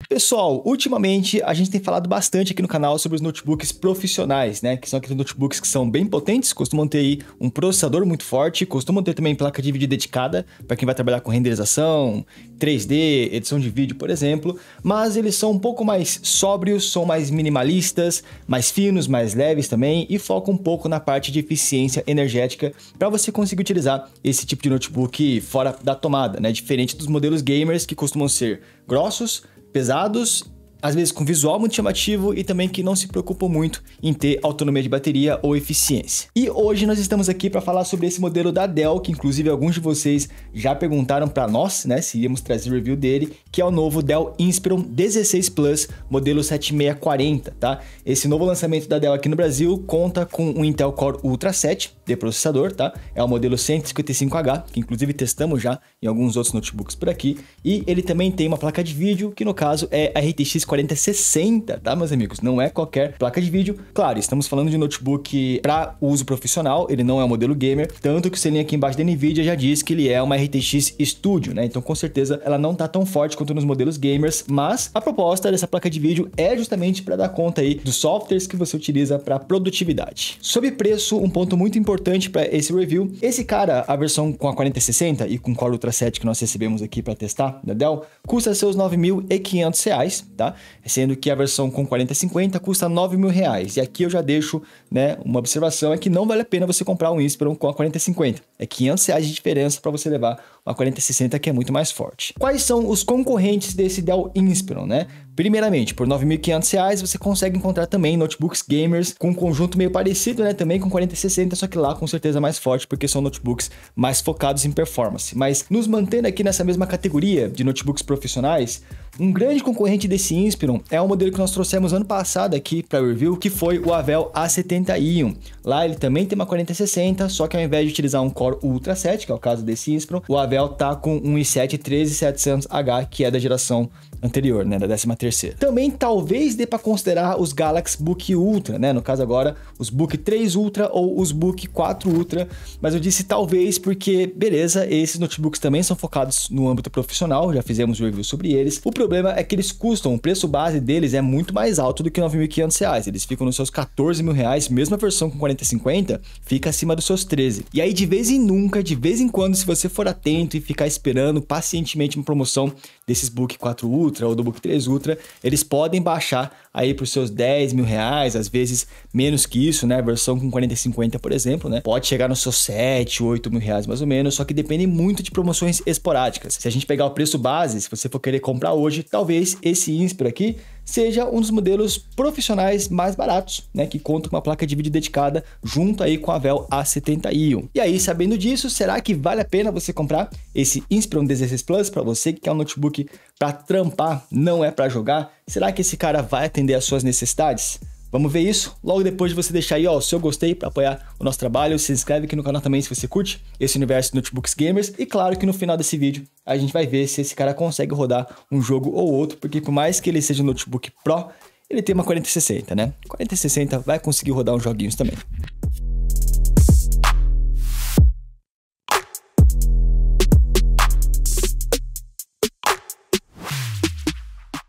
Pessoal, ultimamente a gente tem falado bastante aqui no canal sobre os notebooks profissionais, né? Que são aqueles notebooks que são bem potentes, costumam ter aí um processador muito forte, costumam ter também placa de vídeo dedicada para quem vai trabalhar com renderização, 3D, edição de vídeo, por exemplo, mas eles são um pouco mais sóbrios, são mais minimalistas, mais finos, mais leves também e focam um pouco na parte de eficiência energética para você conseguir utilizar esse tipo de notebook fora da tomada, né? Diferente dos modelos gamers que costumam ser grossos, pesados, às vezes com visual muito chamativo e também que não se preocupam muito em ter autonomia de bateria ou eficiência. E hoje nós estamos aqui para falar sobre esse modelo da Dell, que inclusive alguns de vocês já perguntaram para nós, né, se íamos trazer review dele, que é o novo Dell Inspiron 16 Plus, modelo 7640, tá? Esse novo lançamento da Dell aqui no Brasil conta com um Intel Core Ultra 7 de processador, tá? É o modelo 155H, que inclusive testamos já em alguns outros notebooks por aqui, e ele também tem uma placa de vídeo, que no caso é a RTX 4060, tá, meus amigos? Não é qualquer placa de vídeo. Claro, estamos falando de notebook para uso profissional, ele não é um modelo gamer, tanto que o selinho aqui embaixo da NVIDIA já diz que ele é uma RTX Studio, né? Então, com certeza, ela não tá tão forte quanto nos modelos gamers, mas a proposta dessa placa de vídeo é justamente para dar conta aí dos softwares que você utiliza para produtividade. Sobre preço, um ponto muito importante para esse review, esse cara, a versão com a 4060 e com Core Ultra 7 que nós recebemos aqui para testar da Dell, custa seus R$ 9.500, tá? Sendo que a versão com 4050 custa R$ 9.000. E aqui eu já deixo, né, uma observação, é que não vale a pena você comprar um Inspiron com a 4050. É R$ 500 de diferença para você levar uma 4060 que é muito mais forte. Quais são os concorrentes desse Dell Inspiron, né? Primeiramente, por R$ 9.500 você consegue encontrar também notebooks gamers com um conjunto meio parecido, né? Também com 4060, só que lá com certeza mais forte, porque são notebooks mais focados em performance. Mas nos mantendo aqui nessa mesma categoria de notebooks profissionais, um grande concorrente desse Inspiron é um modelo que nós trouxemos ano passado aqui para review, que foi o Avel A70 Ion. Lá ele também tem uma 4060, só que ao invés de utilizar um Core Ultra 7, que é o caso desse Inspiron, o Avel tá com um i7 13700H, que é da geração anterior, né, da 13ª. Também talvez dê para considerar os Galaxy Book Ultra, né, no caso agora os Book 3 Ultra ou os Book 4 Ultra, mas eu disse talvez porque, beleza, esses notebooks também são focados no âmbito profissional, já fizemos review sobre eles. O problema é que eles custam, o preço base deles é muito mais alto do que R$ 9.500, eles ficam nos seus R$ 14.000, mesmo a versão com 4050 fica acima dos seus 13. E aí de vez em nunca, de vez em quando, se você for atento e ficar esperando pacientemente uma promoção desses Book 4 Ultra ou do Book 3 Ultra, eles podem baixar aí para os seus R$ 10.000, às vezes menos que isso, né? A versão com 4050, por exemplo, né? Pode chegar nos seus R$ 7.000, R$ 8.000 mais ou menos, só que depende muito de promoções esporádicas. Se a gente pegar o preço base, se você for querer comprar hoje, talvez esse Inspiron aqui seja um dos modelos profissionais mais baratos, né, que conta com uma placa de vídeo dedicada junto aí com a Avel A70 Ion. E aí, sabendo disso, será que vale a pena você comprar esse Inspiron 16 Plus para você que quer um notebook para trampar, não é para jogar? Será que esse cara vai atender às suas necessidades? Vamos ver isso logo depois de você deixar aí, ó, o seu gostei para apoiar o nosso trabalho. Se inscreve aqui no canal também se você curte esse universo de notebooks gamers. E claro que no final desse vídeo a gente vai ver se esse cara consegue rodar um jogo ou outro, porque por mais que ele seja um notebook Pro, ele tem uma 4060, né? 4060 vai conseguir rodar uns joguinhos também.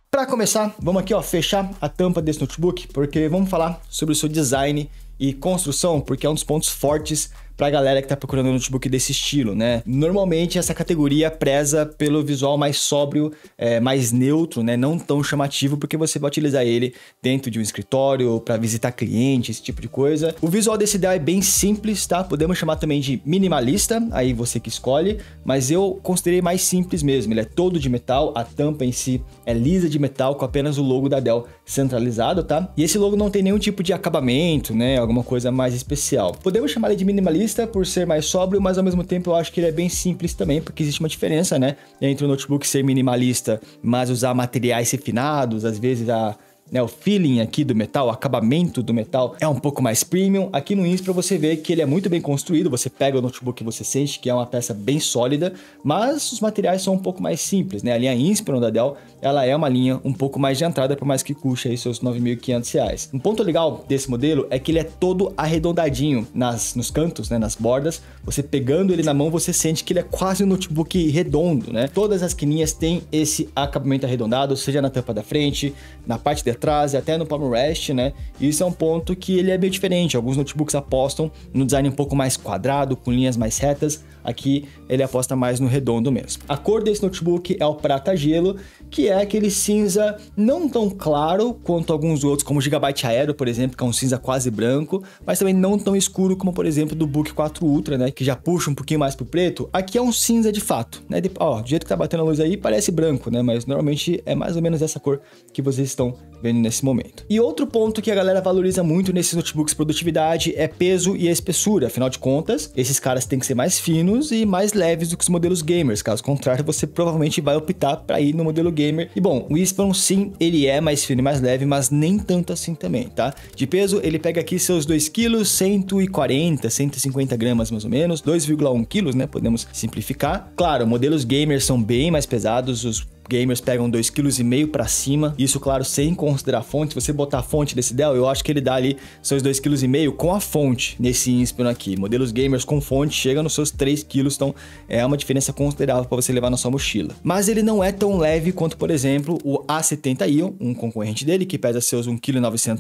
Para começar, vamos aqui, ó, fechar a tampa desse notebook, porque vamos falar sobre o seu design e construção, porque é um dos pontos fortes para a galera que está procurando um notebook desse estilo, né? Normalmente essa categoria preza pelo visual mais sóbrio, mais neutro, né? Não tão chamativo, porque você vai utilizar ele dentro de um escritório, para visitar cliente, esse tipo de coisa. O visual desse Dell é bem simples, tá? Podemos chamar também de minimalista, aí você que escolhe, mas eu considerei mais simples mesmo. Ele é todo de metal, a tampa em si é lisa de metal, com apenas o logo da Dell centralizado, tá? E esse logo não tem nenhum tipo de acabamento, né? Alguma coisa mais especial. Podemos chamar ele de minimalista por ser mais sóbrio, mas ao mesmo tempo eu acho que ele é bem simples também, porque existe uma diferença, né, entre o notebook ser minimalista, mas usar materiais refinados, às vezes a né, o feeling aqui do metal, o acabamento do metal é um pouco mais premium. Aqui no Inspiron você vê que ele é muito bem construído, você pega o notebook e você sente que é uma peça bem sólida, mas os materiais são um pouco mais simples, né? A linha Inspiron da Dell, ela é uma linha um pouco mais de entrada, por mais que custe aí seus R$ 9.500. Um ponto legal desse modelo é que ele é todo arredondadinho nos cantos, né, nas bordas. Você pegando ele na mão, você sente que ele é quase um notebook redondo, né? Todas as quininhas têm esse acabamento arredondado, seja na tampa da frente, na parte de trás e até no palm rest, né? Isso é um ponto que ele é bem diferente. Alguns notebooks apostam no design um pouco mais quadrado, com linhas mais retas. Aqui ele aposta mais no redondo mesmo. A cor desse notebook é o prata gelo, que é aquele cinza não tão claro quanto alguns outros, como o Gigabyte Aero, por exemplo, que é um cinza quase branco, mas também não tão escuro como, por exemplo, do Book 4 Ultra, né, que já puxa um pouquinho mais pro preto. Aqui é um cinza de fato, né? Ó, do jeito que tá batendo a luz aí, parece branco, né? Mas normalmente é mais ou menos essa cor que vocês estão vendo nesse momento. E outro ponto que a galera valoriza muito nesses notebooks produtividade é peso e espessura. Afinal de contas, esses caras têm que ser mais finos e mais leves do que os modelos gamers. Caso contrário, você provavelmente vai optar para ir no modelo gamer. E bom, o Inspiron sim, ele é mais fino e mais leve, mas nem tanto assim também, tá? De peso, ele pega aqui seus 2 kg, 140, 150 gramas mais ou menos, 2,1 kg, né? Podemos simplificar. Claro, modelos gamers são bem mais pesados, os gamers pegam 2,5 kg para cima, isso claro sem considerar a fonte. Se você botar a fonte desse Dell, eu acho que ele dá ali seus 2,5 kg com a fonte nesse Inspiron aqui. Modelos gamers com fonte chegam nos seus 3 kg, então é uma diferença considerável para você levar na sua mochila. Mas ele não é tão leve quanto, por exemplo, o A70 Ion, um concorrente dele, que pesa seus 1,9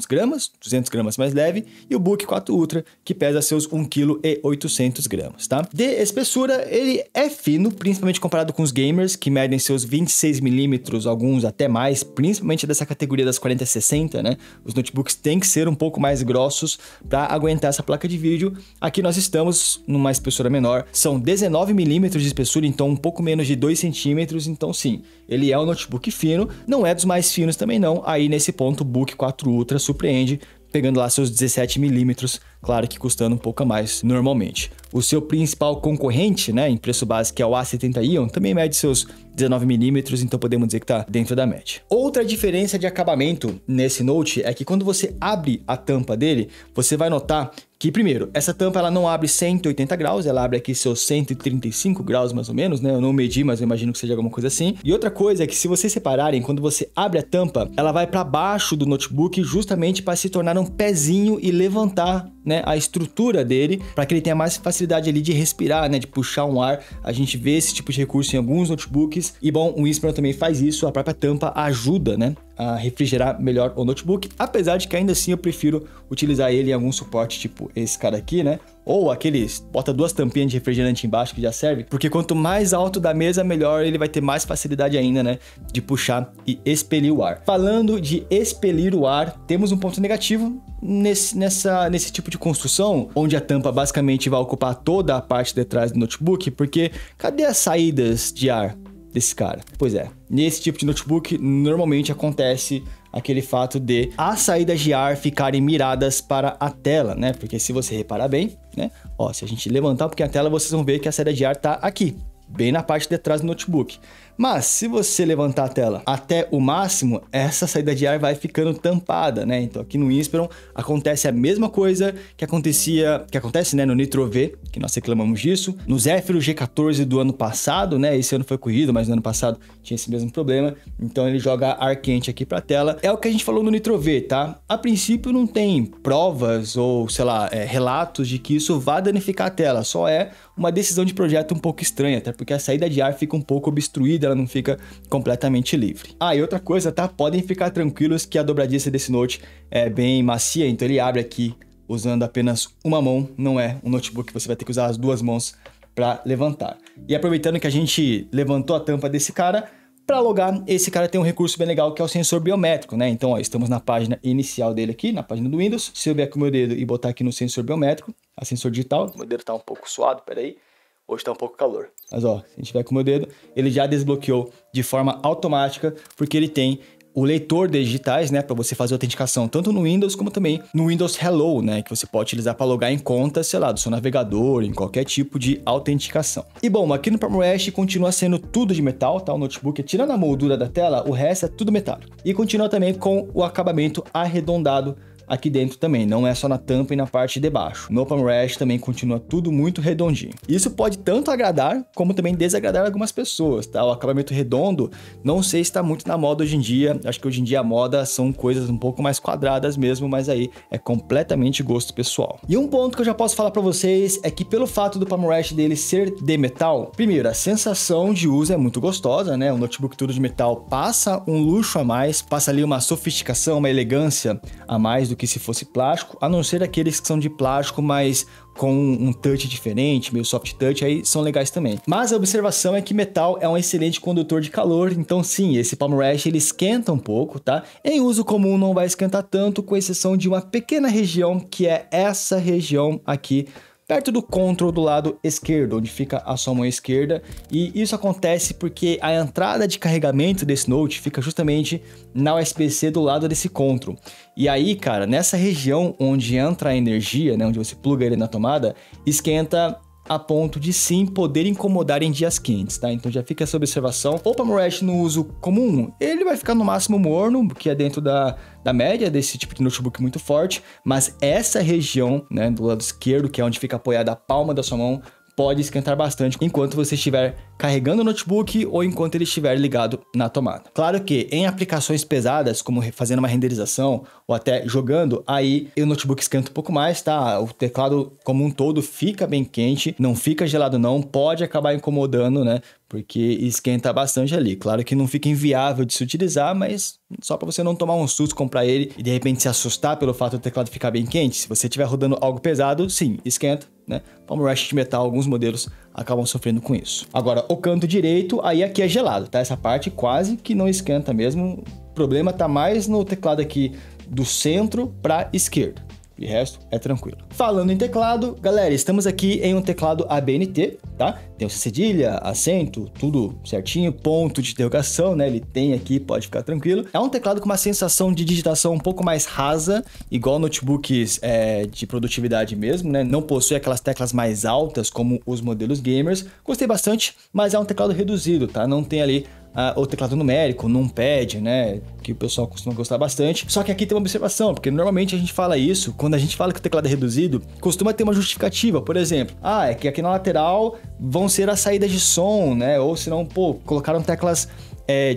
kg, 200 gramas mais leve, e o Book 4 Ultra, que pesa seus 1,8 kg, tá? De espessura, ele é fino, principalmente comparado com os gamers, que medem seus 26 milímetros, alguns até mais, principalmente dessa categoria das 4060, né? Os notebooks têm que ser um pouco mais grossos para aguentar essa placa de vídeo. Aqui nós estamos numa espessura menor, são 19 milímetros de espessura, então um pouco menos de 2 centímetros, então sim, ele é um notebook fino, não é dos mais finos também não. Aí nesse ponto o Book 4 Ultra surpreende, pegando lá seus 17 milímetros, claro que custando um pouco a mais normalmente. O seu principal concorrente, né, em preço base, que é o A70 Ion, também mede seus 19 milímetros, então podemos dizer que está dentro da média. Outra diferença de acabamento nesse Note é que quando você abre a tampa dele, você vai notar que, primeiro, essa tampa ela não abre 180 graus, ela abre aqui seus 135 graus mais ou menos, né? Eu não medi, mas eu imagino que seja alguma coisa assim. E outra coisa é que se vocês separarem, quando você abre a tampa, ela vai para baixo do notebook justamente para se tornar um pezinho e levantar, né, a estrutura dele, para que ele tenha mais facilidade ali de respirar, né, de puxar um ar. A gente vê esse tipo de recurso em alguns notebooks. E bom, o Inspiron também faz isso, a própria tampa ajuda, né, a refrigerar melhor o notebook, apesar de que ainda assim eu prefiro utilizar ele em algum suporte tipo esse cara aqui, né? Ou aqueles, bota 2 tampinhas de refrigerante embaixo que já serve, porque quanto mais alto da mesa, melhor ele vai ter mais facilidade ainda, né, de puxar e expelir o ar. Falando de expelir o ar, temos um ponto negativo nesse tipo de construção, onde a tampa basicamente vai ocupar toda a parte de trás do notebook, porque cadê as saídas de ar desse cara? Pois é, nesse tipo de notebook normalmente acontece aquele fato de as saídas de ar ficarem miradas para a tela, né? Porque se você reparar bem, né? Ó, se a gente levantar um pouquinho a tela, vocês vão ver que a saída de ar tá aqui, bem na parte de trás do notebook. Mas se você levantar a tela até o máximo, essa saída de ar vai ficando tampada, né? Então aqui no Inspiron acontece a mesma coisa que acontece, né, no Nitro V, que nós reclamamos disso, no Zephyr G14 do ano passado, né? Esse ano foi corrido, mas no ano passado tinha esse mesmo problema. Então ele joga ar quente aqui para a tela. É o que a gente falou no Nitro V, tá? A princípio não tem provas ou, sei lá, relatos de que isso vá danificar a tela. Só é uma decisão de projeto um pouco estranha, até porque a saída de ar fica um pouco obstruída, ela não fica completamente livre. Ah, e outra coisa, tá? Podem ficar tranquilos que a dobradiça desse Note é bem macia, então ele abre aqui usando apenas uma mão, não é um notebook que você vai ter que usar as 2 mãos para levantar. E aproveitando que a gente levantou a tampa desse cara, para logar, esse cara tem um recurso bem legal que é o sensor biométrico, né? Então, ó, estamos na página inicial dele aqui, na página do Windows. Se eu vier com o meu dedo e botar aqui no sensor biométrico, a sensor digital, o meu dedo tá um pouco suado, peraí. Hoje tá um pouco calor. Mas ó, se a gente tiver com o meu dedo, ele já desbloqueou de forma automática, porque ele tem o leitor de digitais, né, para você fazer autenticação tanto no Windows como também no Windows Hello, né, que você pode utilizar para logar em conta, sei lá, do seu navegador, em qualquer tipo de autenticação. E bom, aqui no PalmRest continua sendo tudo de metal, tá? O notebook, tirando a moldura da tela, o resto é tudo metálico. E continua também com o acabamento arredondado aqui dentro também, não é só na tampa e na parte de baixo. No PalmRest também continua tudo muito redondinho. Isso pode tanto agradar, como também desagradar algumas pessoas, tá? O acabamento redondo, não sei se está muito na moda hoje em dia, acho que hoje em dia a moda são coisas um pouco mais quadradas mesmo, mas aí é completamente gosto pessoal. E um ponto que eu já posso falar para vocês é que pelo fato do PalmRest dele ser de metal, primeiro, a sensação de uso é muito gostosa, né? O notebook tudo de metal passa um luxo a mais, passa ali uma sofisticação, uma elegância a mais do que se fosse plástico, a não ser aqueles que são de plástico, mas com um touch diferente, meio soft touch, aí são legais também. Mas a observação é que metal é um excelente condutor de calor, então sim, esse PalmRest ele esquenta um pouco, tá? Em uso comum não vai esquentar tanto, com exceção de uma pequena região, que é essa região aqui, perto do control do lado esquerdo, onde fica a sua mão esquerda, e isso acontece porque a entrada de carregamento desse Note fica justamente na USB-C do lado desse control. E aí, cara, nessa região onde entra a energia, né, onde você pluga ele na tomada, esquenta a ponto de sim poder incomodar em dias quentes, tá? Então já fica essa observação. O PalmRest no uso comum, ele vai ficar no máximo morno, que é dentro da média desse tipo de notebook muito forte, mas essa região, né, do lado esquerdo, que é onde fica apoiada a palma da sua mão, pode esquentar bastante enquanto você estiver carregando o notebook ou enquanto ele estiver ligado na tomada. Claro que em aplicações pesadas, como fazendo uma renderização ou até jogando, aí o notebook esquenta um pouco mais, tá? O teclado como um todo fica bem quente, não fica gelado não, pode acabar incomodando, né? Porque esquenta bastante ali. Claro que não fica inviável de se utilizar, mas só para você não tomar um susto, comprar ele e de repente se assustar pelo fato do teclado ficar bem quente. Se você estiver rodando algo pesado, sim, esquenta, né? PalmRest de metal, alguns modelos acabam sofrendo com isso. Agora, o canto direito, aí aqui é gelado, tá? Essa parte quase que não esquenta mesmo. O problema tá mais no teclado aqui do centro para esquerda. E o resto é tranquilo. Falando em teclado, galera, estamos aqui em um teclado ABNT, tá? Tem o cedilha, acento, tudo certinho, ponto de interrogação, né? Ele tem aqui, pode ficar tranquilo. É um teclado com uma sensação de digitação um pouco mais rasa, igual notebooks de produtividade mesmo, né? Não possui aquelas teclas mais altas como os modelos gamers. Gostei bastante, mas é um teclado reduzido, tá? Não tem ali o teclado numérico, numpad, né, que o pessoal costuma gostar bastante. Só que aqui tem uma observação, porque normalmente a gente fala isso, quando a gente fala que o teclado é reduzido, costuma ter uma justificativa, por exemplo, é que aqui na lateral vão ser as saídas de som, né, ou se não, pô, colocaram teclas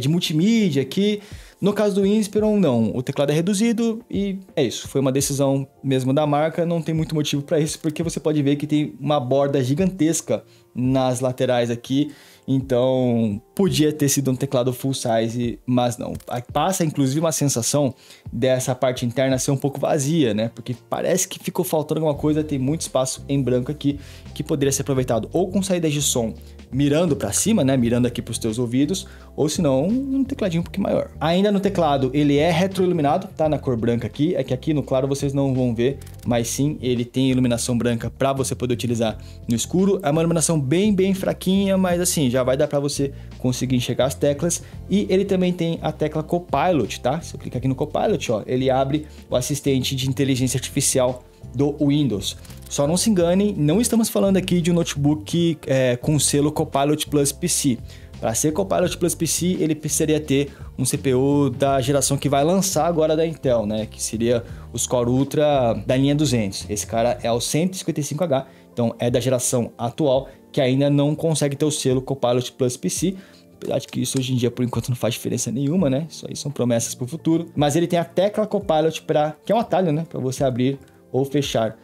de multimídia aqui. No caso do Inspiron, não, o teclado é reduzido e é isso, foi uma decisão mesmo da marca, não tem muito motivo para isso, porque você pode ver que tem uma borda gigantesca nas laterais aqui, então podia ter sido um teclado full size, mas não. Passa inclusive uma sensação dessa parte interna ser um pouco vazia, né? Porque parece que ficou faltando alguma coisa, tem muito espaço em branco aqui que poderia ser aproveitado ou com saídas de som mirando para cima, né? Mirando aqui para os teus ouvidos, ou se não, um tecladinho um pouquinho maior. Ainda no teclado, ele é retroiluminado, tá? Na cor branca aqui, é que aqui no claro vocês não vão ver, mas sim, ele tem iluminação branca para você poder utilizar no escuro. É uma iluminação bem fraquinha, mas assim, já vai dar para você conseguir enxergar as teclas. E ele também tem a tecla Copilot, tá? Se eu clicar aqui no Copilot, ó, ele abre o assistente de inteligência artificial do Windows. Só não se enganem, não estamos falando aqui de um notebook com selo Copilot Plus PC. Para ser Copilot Plus PC, ele precisaria ter um CPU da geração que vai lançar agora da Intel, né? Que seria os Core Ultra da linha 200. Esse cara é o 155H, então é da geração atual, que ainda não consegue ter o selo Copilot Plus PC. Apesar de que isso hoje em dia, por enquanto, não faz diferença nenhuma, né? Isso aí são promessas para o futuro. Mas ele tem a tecla Copilot, que é um atalho, né? Para você abrir ou fechar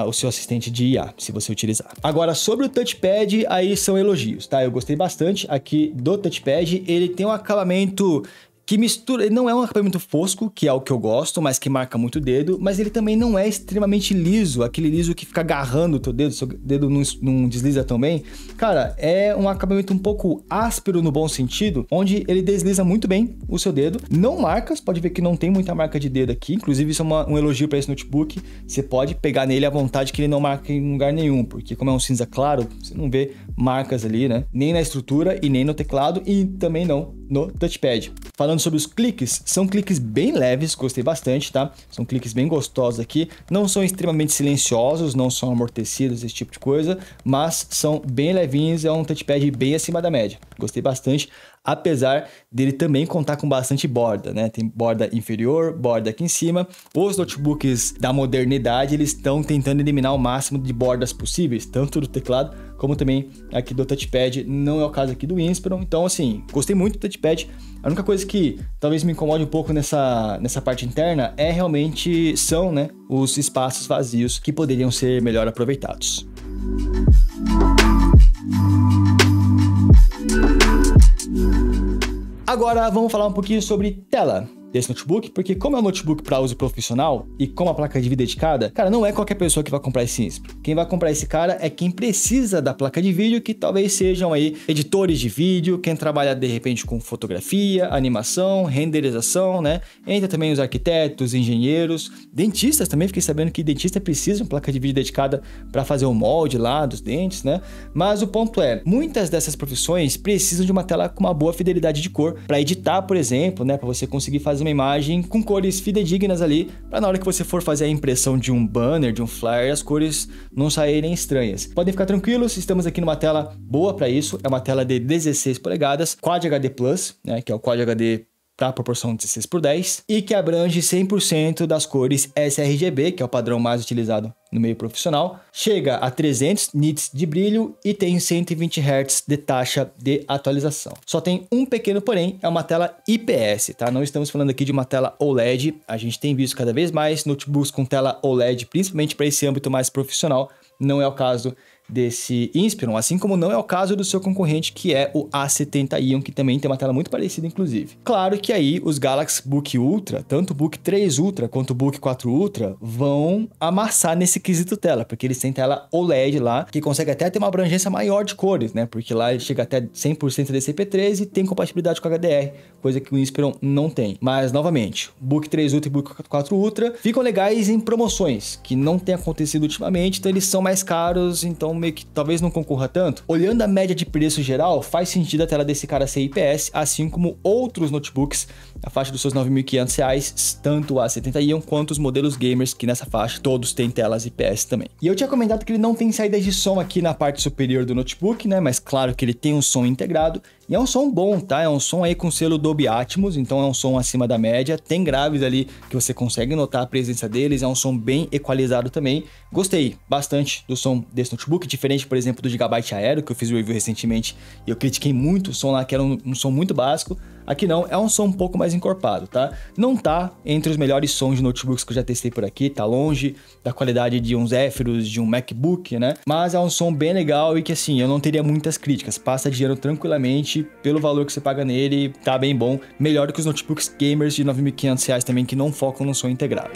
o seu assistente de IA, se você utilizar. Agora, sobre o touchpad, aí são elogios, tá? Eu gostei bastante aqui do touchpad. Ele tem um acabamento que mistura, ele não é um acabamento fosco, que é o que eu gosto, mas que marca muito o dedo, mas ele também não é extremamente liso, aquele liso que fica agarrando o teu dedo, seu dedo não desliza tão bem. Cara, é um acabamento um pouco áspero no bom sentido, onde ele desliza muito bem o seu dedo. Não marcas, pode ver que não tem muita marca de dedo aqui, inclusive isso é um elogio para esse notebook. Você pode pegar nele à vontade que ele não marca em lugar nenhum, porque como é um cinza claro, você não vê marcas ali, né? Nem na estrutura e nem no teclado e também não no touchpad. Falando sobre os cliques, são cliques bem leves, gostei bastante, tá? São cliques bem gostosos aqui, não são extremamente silenciosos, não são amortecidos, esse tipo de coisa, mas são bem levinhos, é um touchpad bem acima da média. Gostei bastante, apesar dele também contar com bastante borda, né? Tem borda inferior, borda aqui em cima. Os notebooks da modernidade, eles estão tentando eliminar o máximo de bordas possíveis, tanto do teclado como também aqui do touchpad. Não é o caso aqui do Inspiron, então assim, gostei muito do touchpad. A única coisa que talvez me incomode um pouco nessa parte interna é realmente são, né, os espaços vazios que poderiam ser melhor aproveitados. Agora vamos falar um pouquinho sobre tela desse notebook, porque como é um notebook para uso profissional e com uma placa de vídeo dedicada, cara, não é qualquer pessoa que vai comprar esse Inspiron. Quem vai comprar esse cara é quem precisa da placa de vídeo, que talvez sejam aí editores de vídeo, quem trabalha de repente com fotografia, animação, renderização, né? Entra também os arquitetos, engenheiros, dentistas também, fiquei sabendo que dentista precisa de uma placa de vídeo dedicada para fazer o molde lá dos dentes, né? Mas o ponto é, muitas dessas profissões precisam de uma tela com uma boa fidelidade de cor para editar, por exemplo, né, para você conseguir fazer uma imagem com cores fidedignas ali, para na hora que você for fazer a impressão de um banner, de um flyer, as cores não saírem estranhas. Podem ficar tranquilos, estamos aqui numa tela boa para isso, é uma tela de 16 polegadas, Quad HD Plus, né, que é o Quad HD para a proporção 16:10 e que abrange 100% das cores sRGB, que é o padrão mais utilizado no meio profissional. Chega a 300 nits de brilho e tem 120 Hz de taxa de atualização. Só tem um pequeno porém, é uma tela IPS, tá? Não estamos falando aqui de uma tela OLED. A gente tem visto cada vez mais notebooks com tela OLED, principalmente para esse âmbito mais profissional. Não é o caso desse Inspiron, assim como não é o caso do seu concorrente, que é o A70 Ion, que também tem uma tela muito parecida, inclusive. Claro que aí os Galaxy Book Ultra, tanto o Book 3 Ultra quanto o Book 4 Ultra, vão amassar nesse quesito tela, porque eles têm tela OLED lá, que consegue até ter uma abrangência maior de cores, né? Porque lá ele chega até 100% DCP-3 e tem compatibilidade com HDR, coisa que o Inspiron não tem. Mas, novamente, o Book 3 Ultra e o Book 4 Ultra ficam legais em promoções, que não tem acontecido ultimamente, então eles são mais caros, então meio que talvez não concorra tanto. Olhando a média de preço geral, faz sentido a tela desse cara ser IPS, assim como outros notebooks na faixa dos seus R$ 9.500, tanto o A70 Ion quanto os modelos gamers, que nessa faixa todos têm telas IPS também. E eu tinha comentado que ele não tem saídas de som aqui na parte superior do notebook, né? Mas claro que ele tem um som integrado. E é um som bom, tá? É um som aí com selo Dolby Atmos, então é um som acima da média. Tem graves ali que você consegue notar a presença deles, é um som bem equalizado também. Gostei bastante do som desse notebook, diferente, por exemplo, do Gigabyte Aero, que eu fiz o review recentemente e eu critiquei muito o som lá, que era um som muito básico. Aqui não, é um som um pouco mais encorpado, tá? Não tá entre os melhores sons de notebooks que eu já testei por aqui, tá longe da qualidade de um Zephyrus, de um MacBook, né? Mas é um som bem legal e que, assim, eu não teria muitas críticas. Passa dinheiro tranquilamente, pelo valor que você paga nele, tá bem bom. Melhor do que os notebooks gamers de R$ 9.500 também, que não focam no som integrado.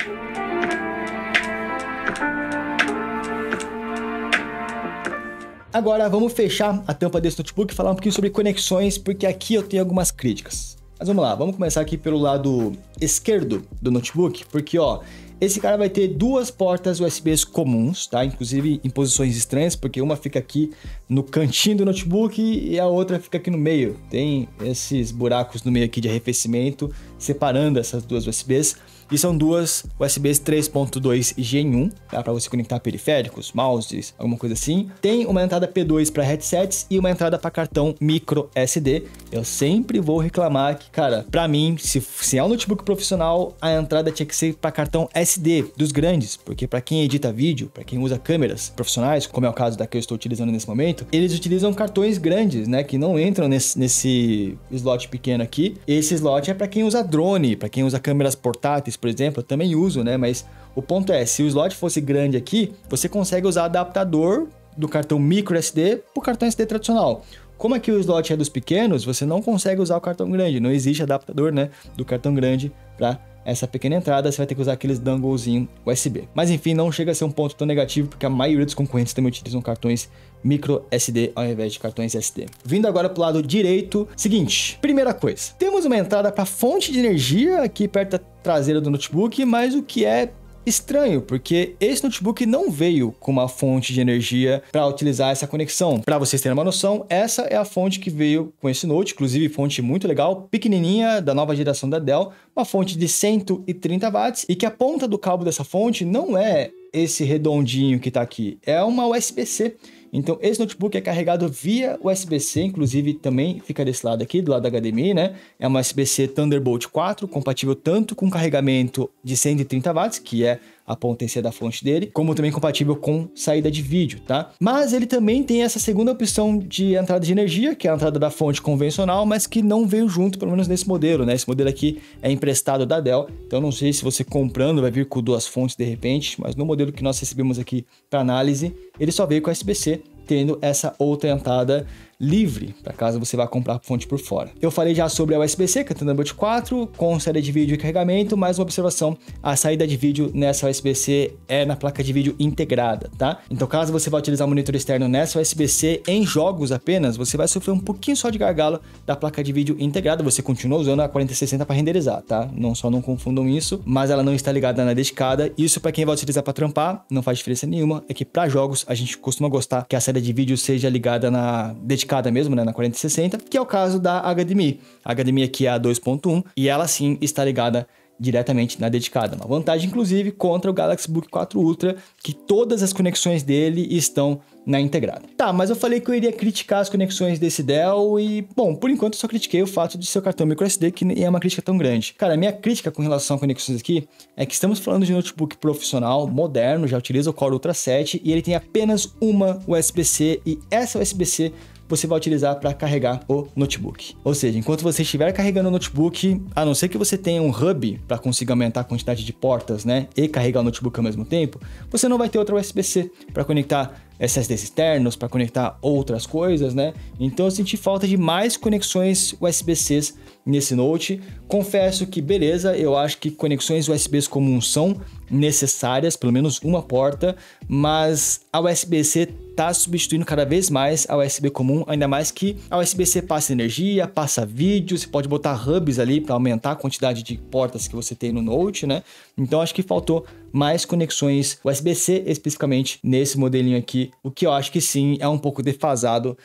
Agora vamos fechar a tampa desse notebook e falar um pouquinho sobre conexões, porque aqui eu tenho algumas críticas. Mas vamos lá, vamos começar aqui pelo lado esquerdo do notebook, porque ó, esse cara vai ter duas portas USBs comuns, tá? Inclusive em posições estranhas, porque uma fica aqui no cantinho do notebook e a outra fica aqui no meio. Tem esses buracos no meio aqui de arrefecimento, separando essas duas USBs. E são duas USBs 3.2 Gen 1, tá? Para você conectar periféricos, mouses, alguma coisa assim. Tem uma entrada P2 para headsets e uma entrada para cartão micro SD. Eu sempre vou reclamar que, cara, para mim, se é um notebook profissional, a entrada tinha que ser para cartão SD dos grandes, porque para quem edita vídeo, para quem usa câmeras profissionais, como é o caso da que eu estou utilizando nesse momento, eles utilizam cartões grandes, né, que não entram nesse slot pequeno aqui. Esse slot é para quem usa drone, para quem usa câmeras portáteis, por exemplo, eu também uso, né? Mas o ponto é, se o slot fosse grande aqui, você consegue usar adaptador do cartão micro SD para o cartão SD tradicional. Como aqui o slot é dos pequenos, você não consegue usar o cartão grande, não existe adaptador, né, do cartão grande para essa pequena entrada, você vai ter que usar aqueles donglezinho USB. Mas enfim, não chega a ser um ponto tão negativo, porque a maioria dos concorrentes também utilizam cartões micro SD ao invés de cartões SD. Vindo agora pro lado direito, seguinte, primeira coisa, temos uma entrada para fonte de energia aqui perto da traseira do notebook, mas o que é estranho, porque esse notebook não veio com uma fonte de energia para utilizar essa conexão. Para vocês terem uma noção, essa é a fonte que veio com esse Note, inclusive fonte muito legal, pequenininha, da nova geração da Dell, uma fonte de 130 watts, e que a ponta do cabo dessa fonte não é esse redondinho que está aqui, é uma USB-C. Então, esse notebook é carregado via USB-C, inclusive também fica desse lado aqui, do lado da HDMI, né? É uma USB-C Thunderbolt 4, compatível tanto com carregamento de 130 watts, que é a potência da fonte dele, como também compatível com saída de vídeo, tá? Mas ele também tem essa segunda opção de entrada de energia, que é a entrada da fonte convencional, mas que não veio junto, pelo menos nesse modelo, né? Esse modelo aqui é emprestado da Dell, então não sei se você comprando vai vir com duas fontes de repente, mas no modelo que nós recebemos aqui para análise, ele só veio com USB-C, tendo essa outra entrada livre, para caso você vá comprar a fonte por fora. Eu falei já sobre a USB-C, que é a Thunderbolt 4, com saída de vídeo e carregamento, mais uma observação, a saída de vídeo nessa USB-C é na placa de vídeo integrada, tá? Então, caso você vá utilizar um monitor externo nessa USB-C em jogos apenas, você vai sofrer um pouquinho só de gargalo da placa de vídeo integrada, você continua usando a 4060 para renderizar, tá? Não confundam isso, mas ela não está ligada na dedicada. Isso para quem vai utilizar para trampar, não faz diferença nenhuma, é que para jogos a gente costuma gostar que a saída de vídeo seja ligada na dedicada mesmo, né, na 4060, que é o caso da HDMI. A HDMI aqui é a 2.1 e ela sim está ligada diretamente na dedicada. Uma vantagem, inclusive, contra o Galaxy Book 4 Ultra, que todas as conexões dele estão na integrada. Tá, mas eu falei que eu iria criticar as conexões desse Dell e, bom, por enquanto eu só critiquei o fato de seu cartão microSD, que nem é uma crítica tão grande. Cara, a minha crítica com relação a conexões aqui é que estamos falando de notebook profissional, moderno, já utiliza o Core Ultra 7 e ele tem apenas uma USB-C e essa USB-C você vai utilizar para carregar o notebook. Ou seja, enquanto você estiver carregando o notebook, a não ser que você tenha um hub para conseguir aumentar a quantidade de portas, né, e carregar o notebook ao mesmo tempo, você não vai ter outra USB-C para conectar SSDs externos, para conectar outras coisas, né? Então eu senti falta de mais conexões USB-Cs nesse Note. Confesso que, beleza, eu acho que conexões USBs comuns são necessárias, pelo menos uma porta, mas a USB-C está substituindo cada vez mais a USB comum, ainda mais que a USB-C passa energia, passa vídeo, você pode botar hubs ali para aumentar a quantidade de portas que você tem no Note, né? Então acho que faltou mais conexões USB-C especificamente nesse modelinho aqui, o que eu acho que sim é um pouco defasado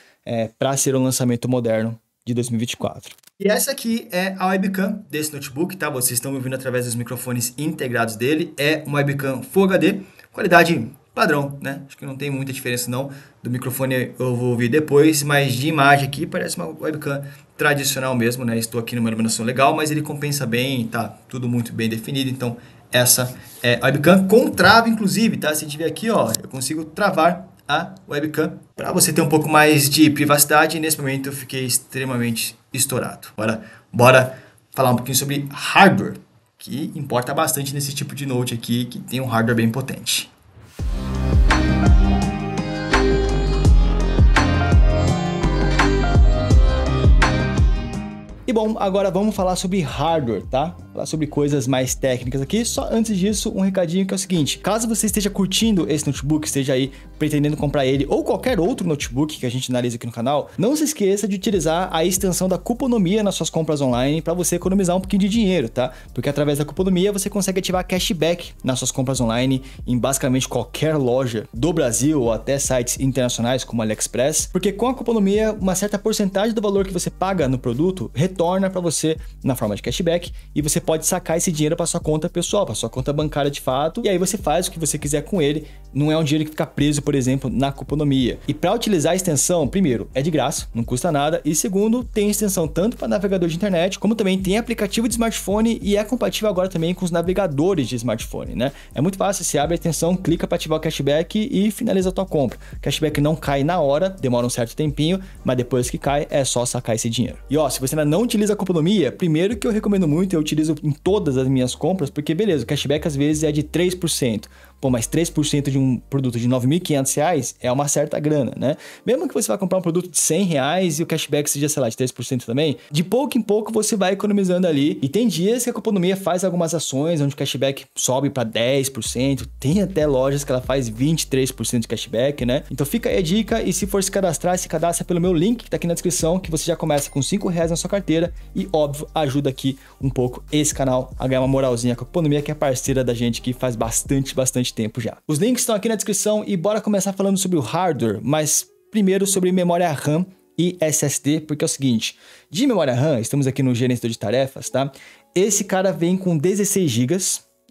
para ser um lançamento moderno de 2024. E essa aqui é a webcam desse notebook, tá? Vocês estão me ouvindo através dos microfones integrados dele. É uma webcam Full HD, qualidade padrão, né? Acho que não tem muita diferença não. Do microfone eu vou ouvir depois, mas de imagem aqui parece uma webcam tradicional mesmo, né? Estou aqui numa iluminação legal, mas ele compensa bem, tá tudo muito bem definido, então essa é a webcam com trava, inclusive, tá? Se a gente ver aqui, ó, eu consigo travar a webcam para você ter um pouco mais de privacidade. E nesse momento eu fiquei extremamente estourado. Bora falar um pouquinho sobre hardware, que importa bastante nesse tipo de Note aqui, que tem um hardware bem potente. E bom, agora vamos falar sobre hardware, tá? Falar sobre coisas mais técnicas aqui. Só antes disso, um recadinho que é o seguinte: caso você esteja curtindo esse notebook, esteja aí pretendendo comprar ele ou qualquer outro notebook que a gente analisa aqui no canal, não se esqueça de utilizar a extensão da Cuponomia nas suas compras online para você economizar um pouquinho de dinheiro, tá? Porque através da Cuponomia você consegue ativar cashback nas suas compras online em basicamente qualquer loja do Brasil ou até sites internacionais como AliExpress, porque com a Cuponomia uma certa porcentagem do valor que você paga no produto retorna para você na forma de cashback e você pode sacar esse dinheiro para sua conta pessoal, para sua conta bancária de fato, e aí você faz o que você quiser com ele. Não é um dinheiro que fica preso, por exemplo, na Cuponomia. E para utilizar a extensão, primeiro, é de graça, não custa nada, e segundo, tem extensão tanto para navegador de internet, como também tem aplicativo de smartphone e é compatível agora também com os navegadores de smartphone, né? É muito fácil, você abre a extensão, clica para ativar o cashback e finaliza a tua compra. O cashback não cai na hora, demora um certo tempinho, mas depois que cai, é só sacar esse dinheiro. E ó, se você ainda não utiliza a Cuponomia, primeiro que eu recomendo muito, eu utilizo em todas as minhas compras, porque beleza, o cashback às vezes é de 3%. Pô, mas 3% de um produto de R$ 9.500 é uma certa grana, né? Mesmo que você vá comprar um produto de R$ 100 e o cashback seja, sei lá, de 3% também, de pouco em pouco você vai economizando ali. E tem dias que a Coponomia faz algumas ações onde o cashback sobe para 10%, tem até lojas que ela faz 23% de cashback, né? Então fica aí a dica, e se for se cadastrar, se cadastra pelo meu link que tá aqui na descrição, que você já começa com R$ 5 na sua carteira e, óbvio, ajuda aqui um pouco esse canal a ganhar uma moralzinha com a Coponomia, que é parceira da gente que faz bastante tempo já. Os links estão aqui na descrição e bora começar falando sobre o hardware, mas primeiro sobre memória RAM e SSD, porque é o seguinte, de memória RAM, estamos aqui no gerenciador de tarefas, tá? Esse cara vem com 16 GB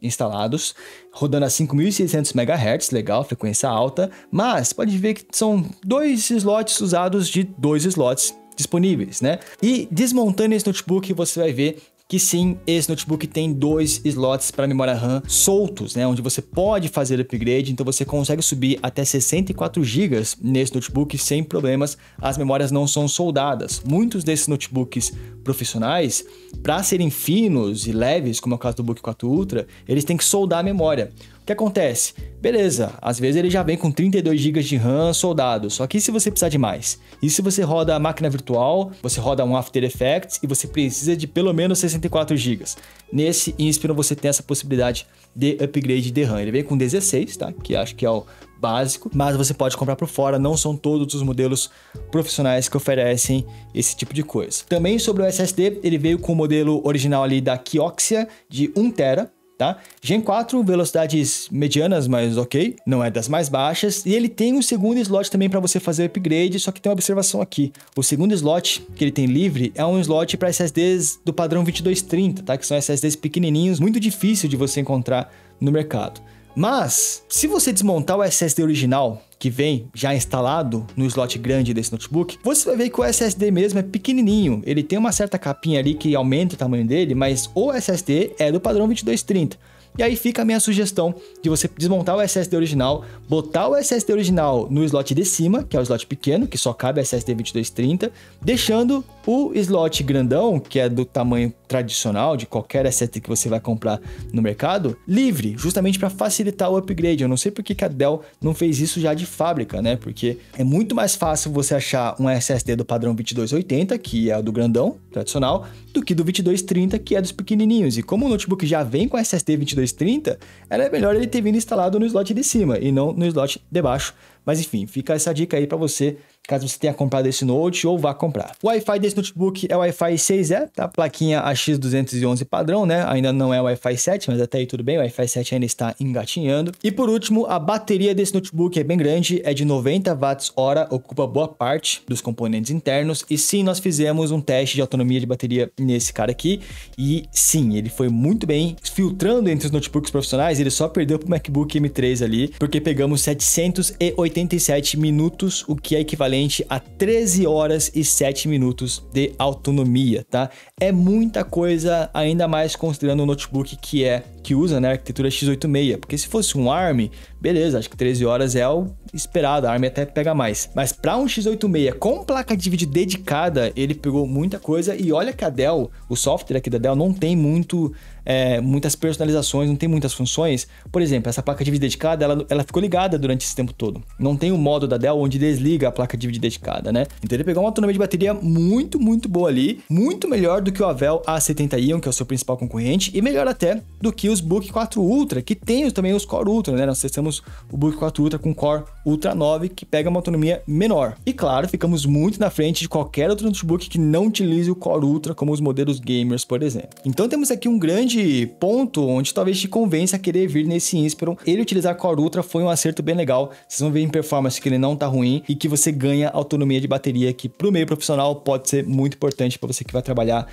instalados, rodando a 5.600 MHz, legal, frequência alta, mas pode ver que são 2 slots usados de 2 slots disponíveis, né? E desmontando esse notebook, você vai ver que sim, esse notebook tem 2 slots para memória RAM soltos, né? Onde você pode fazer upgrade, então você consegue subir até 64 GB nesse notebook sem problemas, as memórias não são soldadas. Muitos desses notebooks profissionais, para serem finos e leves, como é o caso do Book 4 Ultra, eles têm que soldar a memória. O que acontece? Beleza, às vezes ele já vem com 32 GB de RAM soldado, só que e se você precisar de mais? E se você roda a máquina virtual, você roda um After Effects e você precisa de pelo menos 64 GB? Nesse Inspiron você tem essa possibilidade de upgrade de RAM. Ele vem com 16, tá? Que acho que é o básico, mas você pode comprar por fora, não são todos os modelos profissionais que oferecem esse tipo de coisa. Também sobre o SSD, ele veio com o modelo original ali da Kioxia de 1 TB, tá? Gen 4, velocidades medianas, mas ok, não é das mais baixas. E ele tem um segundo slot também para você fazer upgrade, só que tem uma observação aqui. O segundo slot que ele tem livre é um slot para SSDs do padrão 2230, tá? Que são SSDs pequenininhos, muito difícil de você encontrar no mercado. Mas, se você desmontar o SSD original, que vem já instalado no slot grande desse notebook, você vai ver que o SSD mesmo é pequenininho. Ele tem uma certa capinha ali que aumenta o tamanho dele, mas o SSD é do padrão 2230. E aí fica a minha sugestão de você desmontar o SSD original, botar o SSD original no slot de cima, que é o slot pequeno, que só cabe SSD 2230, deixando o slot grandão, que é do tamanho tradicional de qualquer SSD que você vai comprar no mercado, livre, justamente para facilitar o upgrade. Eu não sei por que a Dell não fez isso já de fábrica, né? Porque é muito mais fácil você achar um SSD do padrão 2280, que é o do grandão tradicional, do que do 2230, que é dos pequenininhos. E como o notebook já vem com SSD 2230, era melhor ele ter vindo instalado no slot de cima e não no slot de baixo. Mas enfim, fica essa dica aí para você, caso você tenha comprado esse Note ou vá comprar. O Wi-Fi desse notebook é o Wi-Fi 6E, tá? Plaquinha AX211 padrão, né? Ainda não é o Wi-Fi 7, mas até aí tudo bem, o Wi-Fi 7 ainda está engatinhando. E por último, a bateria desse notebook é bem grande, é de 90 Wh, ocupa boa parte dos componentes internos. E sim, nós fizemos um teste de autonomia de bateria nesse cara aqui. E sim, ele foi muito bem, filtrando entre os notebooks profissionais, ele só perdeu pro MacBook M3 ali, porque pegamos 787 minutos, o que é equivalente a 13 horas e 7 minutos de autonomia, tá? É muita coisa, ainda mais considerando o notebook que usa, né, a arquitetura x86, porque se fosse um ARM, beleza, acho que 13 horas é o esperado, a ARM até pega mais. Mas para um x86 com placa de vídeo dedicada, ele pegou muita coisa. E olha que a Dell, o software aqui da Dell não tem muitas personalizações, não tem muitas funções. Por exemplo, essa placa de vídeo dedicada, ela ficou ligada durante esse tempo todo. Não tem o modo da Dell onde desliga a placa de vídeo dedicada, né? Então ele pegou uma autonomia de bateria muito boa ali, muito melhor do que o Avel A70 Ion, que é o seu principal concorrente, e melhor até do que os Book 4 Ultra, que tem também os Core Ultra, né? Nós testamos o Book 4 Ultra com Core Ultra 9, que pega uma autonomia menor. E claro, ficamos muito na frente de qualquer outro notebook que não utilize o Core Ultra, como os modelos gamers, por exemplo. Então temos aqui um grande ponto onde talvez te convença a querer vir nesse Inspiron. Ele utilizar Core Ultra foi um acerto bem legal. Vocês vão ver em performance que ele não tá ruim e que você ganha autonomia de bateria, que pro meio profissional pode ser muito importante para você que vai trabalhar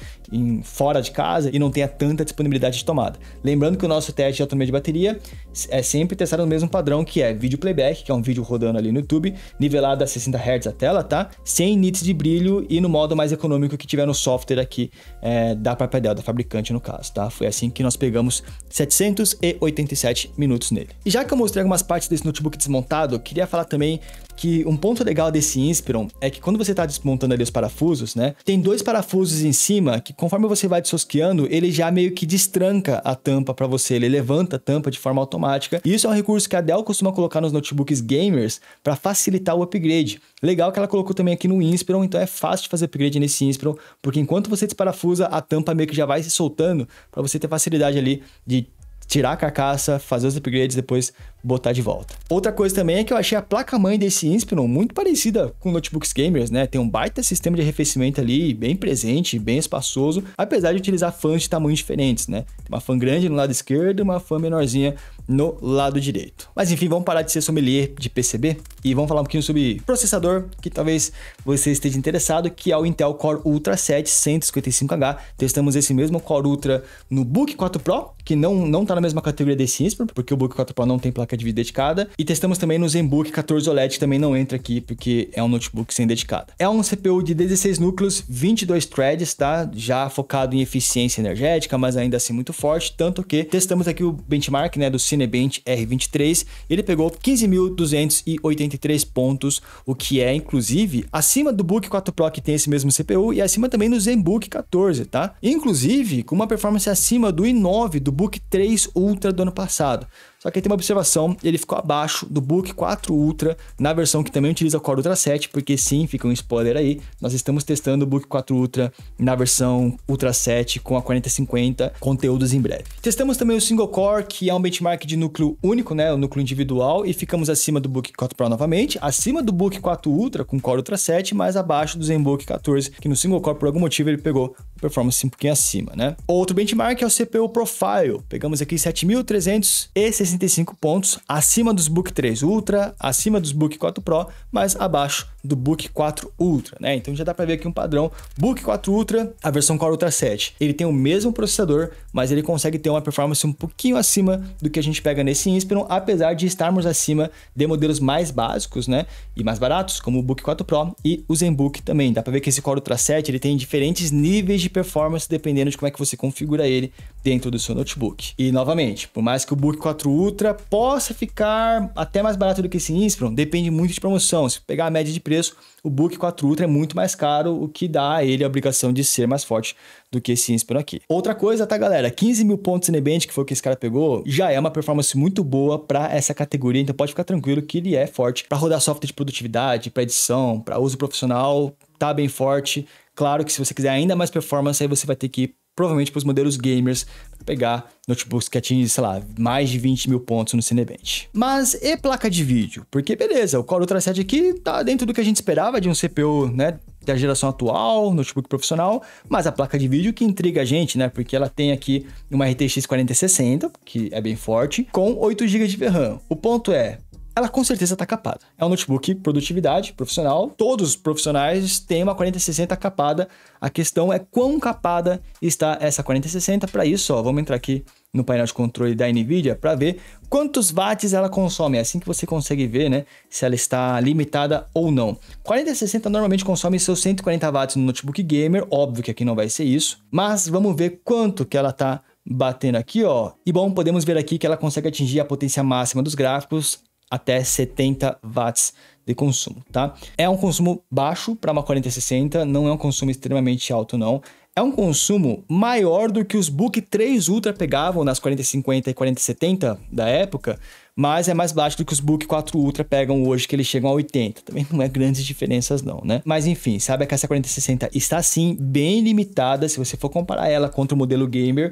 fora de casa e não tenha tanta disponibilidade de tomada. Lembrando que o nosso teste de autonomia de bateria é sempre testado no mesmo padrão, que é vídeo playback, que é um vídeo rodando ali no YouTube, nivelado a 60 Hz a tela, tá? Sem nits de brilho e no modo mais econômico que tiver no software aqui da própria Dell, da fabricante no caso, tá? Foi assim que nós pegamos 787 minutos nele. E já que eu mostrei algumas partes desse notebook desmontado, eu queria falar também que um ponto legal desse Inspiron é que quando você tá desmontando ali os parafusos, né, tem 2 parafusos em cima que conforme você vai dessosqueando, ele já meio que destranca a tampa para você, ele levanta a tampa de forma automática. E isso é um recurso que a Dell costuma colocar nos notebooks gamers para facilitar o upgrade. Legal que ela colocou também aqui no Inspiron, então é fácil de fazer upgrade nesse Inspiron, porque enquanto você desparafusa, a tampa meio que já vai se soltando para você ter facilidade ali de tirar a carcaça, fazer os upgrades e depois botar de volta. Outra coisa também é que eu achei a placa-mãe desse Inspiron muito parecida com notebooks gamers, né? Tem um baita sistema de arrefecimento ali, bem presente, bem espaçoso, apesar de utilizar fãs de tamanhos diferentes, né? Tem uma fã grande no lado esquerdo e uma fã menorzinha no lado direito. Mas enfim, vamos parar de ser sommelier de PCB e vamos falar um pouquinho sobre processador, que talvez você esteja interessado, que é o Intel Core Ultra 7 155H. Testamos esse mesmo Core Ultra no Book 4 Pro, que não tá na mesma categoria desse Inspiron, porque o Book 4 Pro não tem placa de vídeo dedicada. E testamos também no ZenBook 14 OLED, que também não entra aqui, porque é um notebook sem dedicada. É um CPU de 16 núcleos, 22 threads, tá? Já focado em eficiência energética, mas ainda assim muito forte, tanto que testamos aqui o benchmark, né, do Cinebench R23, ele pegou 15.283 pontos, o que é, inclusive, acima do Book 4 Pro, que tem esse mesmo CPU, e acima também do ZenBook 14, tá? Inclusive, com uma performance acima do i9 do Book 3 Ultra do ano passado. Só que aí tem uma observação, ele ficou abaixo do Book 4 Ultra, na versão que também utiliza o Core Ultra 7, porque sim, fica um spoiler aí, nós estamos testando o Book 4 Ultra na versão Ultra 7 com a 4050, conteúdos em breve. Testamos também o Single Core, que é um benchmark de núcleo único, né, o núcleo individual, e ficamos acima do Book 4 Pro novamente, acima do Book 4 Ultra com Core Ultra 7, mas abaixo do ZenBook 14, que no Single Core, por algum motivo, ele pegou performance um pouquinho acima, né? Outro benchmark é o CPU Profile, pegamos aqui 7.365 pontos, acima dos Book 3 Ultra, acima dos Book 4 Pro, mas abaixo do Book 4 Ultra, né? Então já dá para ver aqui um padrão. Book 4 Ultra, a versão Core Ultra 7, ele tem o mesmo processador, mas ele consegue ter uma performance um pouquinho acima do que a gente pega nesse Inspiron, apesar de estarmos acima de modelos mais básicos, né? E mais baratos, como o Book 4 Pro e o ZenBook também. Dá para ver que esse Core Ultra 7, ele tem diferentes níveis de performance dependendo de como é que você configura ele dentro do seu notebook. E novamente, por mais que o Book 4 Ultra possa ficar até mais barato do que esse Inspiron, depende muito de promoção. Se pegar a média de preço, o Book 4 Ultra é muito mais caro, o que dá a ele a obrigação de ser mais forte do que esse Inspiron aqui. Outra coisa, tá, galera? 15 mil pontos Cinebench, que foi o que esse cara pegou, já é uma performance muito boa para essa categoria, então pode ficar tranquilo que ele é forte para rodar software de produtividade, para edição, para uso profissional, tá bem forte. Claro que se você quiser ainda mais performance, aí você vai ter que ir provavelmente para os modelos gamers, pra pegar notebooks que atingem, sei lá, mais de 20 mil pontos no Cinebench. Mas e placa de vídeo? Porque beleza, o Core Ultra 7 aqui tá dentro do que a gente esperava de um CPU, né, da geração atual, notebook profissional, mas a placa de vídeo que intriga a gente, né, porque ela tem aqui uma RTX 4060, que é bem forte, com 8 GB de VRAM. O ponto é, ela com certeza está capada. É um notebook produtividade, profissional. Todos os profissionais têm uma 4060 capada. A questão é quão capada está essa 4060. Para isso, ó, vamos entrar aqui no painel de controle da NVIDIA para ver quantos watts ela consome. É assim que você consegue ver, né, se ela está limitada ou não. 4060 normalmente consome seus 140 watts no notebook gamer. Óbvio que aqui não vai ser isso. Mas vamos ver quanto que ela está batendo aqui, ó. E bom, podemos ver aqui que ela consegue atingir a potência máxima dos gráficos até 70 watts de consumo, tá? É um consumo baixo para uma 4060, não é um consumo extremamente alto, não. É um consumo maior do que os Book 3 Ultra pegavam nas 4050 e 4070 da época, mas é mais baixo do que os Book 4 Ultra pegam hoje, que eles chegam a 80. Também não é grandes diferenças não, né? Mas enfim, sabe que essa 4060 está sim bem limitada. Se você for comparar ela contra o modelo gamer